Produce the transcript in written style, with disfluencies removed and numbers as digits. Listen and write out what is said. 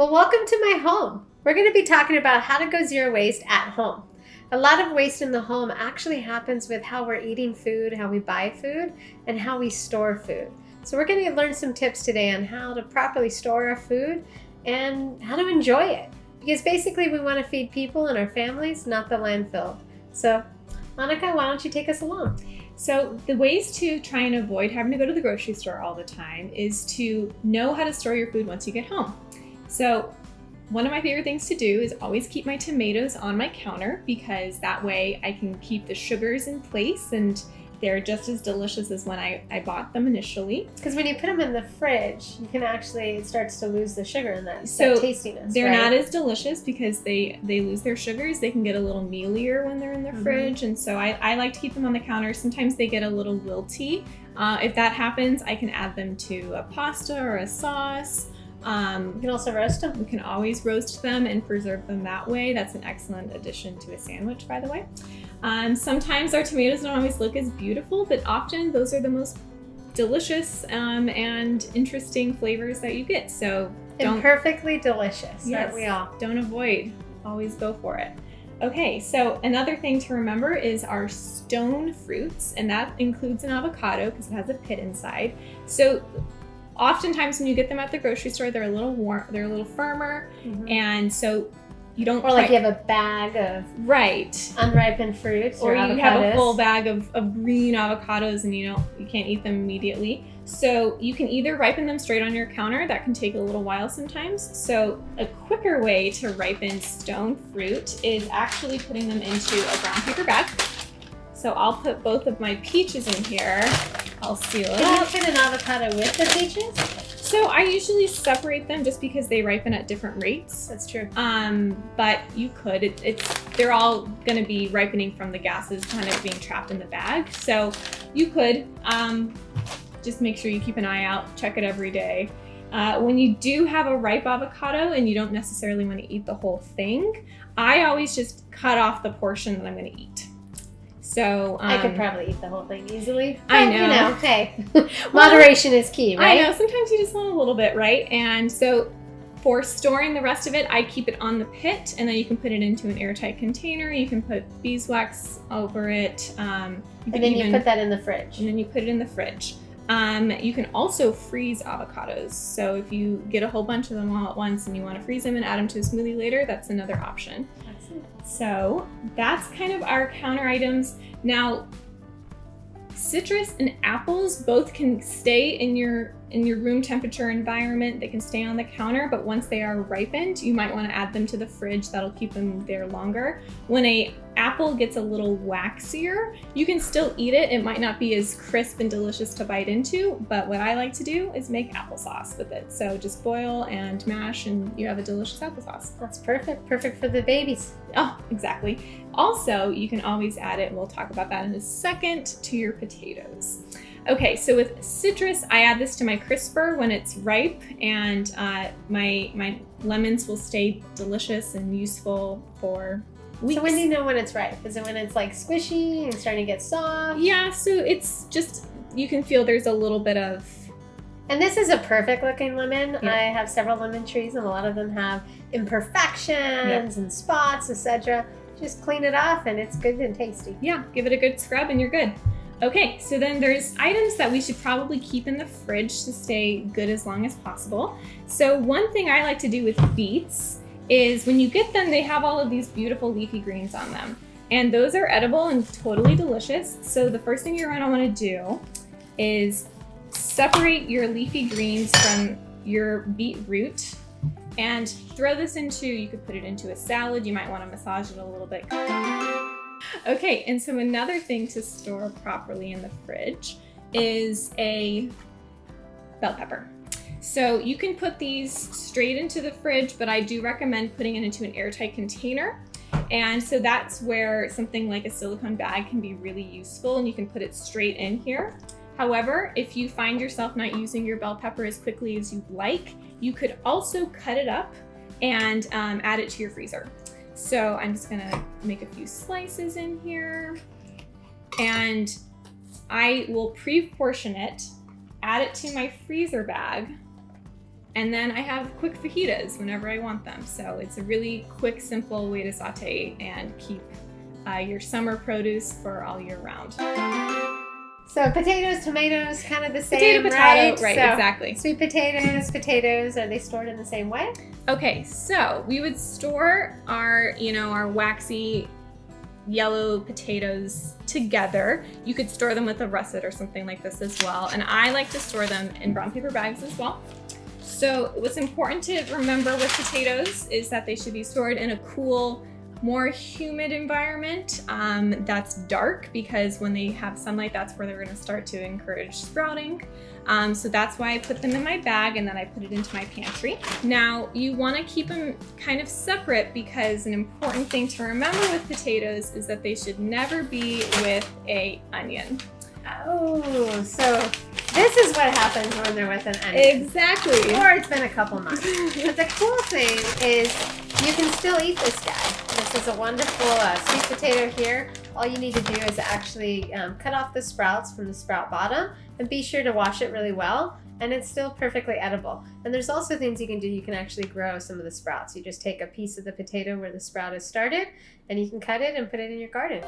Well, welcome to my home. We're going to be talking about how to go zero waste at home. A lot of waste in the home actually happens with how we're eating food, how we buy food, and how we store food. So we're going to learn some tips today on how to properly store our food and how to enjoy it. Because basically we want to feed people and our families, not the landfill. So Monica, why don't you take us along? So the ways to try and avoid having to go to the grocery store all the time is to know how to store your food once you get home. So one of my favorite things to do is always keep my tomatoes on my counter, because that way I can keep the sugars in place and they're just as delicious as when I bought them initially. Because when you put them in the fridge, you can actually, it starts to lose the sugar in that tastiness. They're right? not as delicious because they lose their sugars. They can get a little mealier when they're in the fridge. And so I like to keep them on the counter. Sometimes they get a little wilty. If that happens, I can add them to a pasta or a sauce. You can also roast them. You can always roast them and preserve them that way. That's an excellent addition to a sandwich, by the way. Sometimes our tomatoes don't always look as beautiful, but often those are the most delicious and interesting flavors that you get. So perfectly delicious, yes, aren't we all? Don't avoid, always go for it. Okay, so another thing to remember is our stone fruits, and that includes an avocado because it has a pit inside. So oftentimes when you get them at the grocery store, they're a little warm, they're a little firmer, and so you don't. Or like you have a bag of unripened fruits, or avocados. You have a full bag of green avocados, and you can't eat them immediately. So you can either ripen them straight on your counter. That can take a little while sometimes. So a quicker way to ripen stone fruit is actually putting them into a brown paper bag. So I'll put both of my peaches in here. I'll seal it up. Can you put an avocado with the peaches? So I usually separate them just because they ripen at different rates. That's true. But you could. They're all going to be ripening from the gases kind of being trapped in the bag. So you could just make sure you keep an eye out. Check it every day. When you do have a ripe avocado and you don't necessarily want to eat the whole thing, I always just cut off the portion that I'm going to eat. So I could probably eat the whole thing easily. But, I know. Hey, moderation is key, right? I know. Sometimes you just want a little bit, right? And so for storing the rest of it, I keep it on the pit, and then you can put it into an airtight container. You can put beeswax over it. You put that in the fridge. And then you put it in the fridge. You can also freeze avocados. So if you get a whole bunch of them all at once and you want to freeze them and add them to a smoothie later, that's another option. So that's kind of our counter items. Now, citrus and apples both can stay in your room temperature environment. They can stay on the counter, but once they are ripened, you might want to add them to the fridge. That'll keep them there longer. When an apple gets a little waxier, you can still eat it. It might not be as crisp and delicious to bite into, but what I like to do is make applesauce with it. So just boil and mash and you have a delicious applesauce. That's perfect. Perfect for the babies. Oh, exactly. Also, you can always add it, and we'll talk about that in a second, to your potatoes. Okay, so with citrus, I add this to my crisper when it's ripe, and my lemons will stay delicious and useful for weeks. So when do you know when it's ripe? Is it when it's like squishy and starting to get soft? Yeah, so it's just, you can feel there's a little bit of... And this is a perfect looking lemon. Yeah. I have several lemon trees, and a lot of them have imperfections and spots, etc. Just clean it off and it's good and tasty. Yeah, give it a good scrub and you're good. Okay, so then there's items that we should probably keep in the fridge to stay good as long as possible. So one thing I like to do with beets is when you get them, they have all of these beautiful leafy greens on them. And those are edible and totally delicious. So the first thing you're gonna wanna do is separate your leafy greens from your beet root and throw this into, you could put it into a salad. You might wanna massage it a little bit. Okay, and so another thing to store properly in the fridge is a bell pepper. So you can put these straight into the fridge, but I do recommend putting it into an airtight container. And so that's where something like a silicone bag can be really useful, and you can put it straight in here. However, if you find yourself not using your bell pepper as quickly as you'd like, you could also cut it up and add it to your freezer. So I'm just gonna make a few slices in here, and I will pre-portion it, add it to my freezer bag, And then I have quick fajitas whenever I want them. So it's a really quick, simple way to saute and keep your summer produce for all year round. So potatoes, tomatoes, kind of the same, Potato, right? right, So exactly. Sweet potatoes, are they stored in the same way? Okay, so we would store our, our waxy yellow potatoes together. You could store them with a russet or something like this as well. And I like to store them in brown paper bags as well. So what's important to remember with potatoes is that they should be stored in a cool, more humid environment that's dark, because when they have sunlight, that's where they're going to start to encourage sprouting. So that's why I put them in my bag and then I put it into my pantry. Now you want to keep them kind of separate, because an important thing to remember with potatoes is that they should never be with an onion. Oh, so this is what happens when they're with an onion. Exactly. Or it's been a couple months. But the cool thing is you can still eat this guy. This is a wonderful sweet potato here. All you need to do is actually cut off the sprouts from the sprout bottom and be sure to wash it really well, and it's still perfectly edible. And there's also things you can do. You can actually grow some of the sprouts. You just take a piece of the potato where the sprout has started and you can cut it and put it in your garden.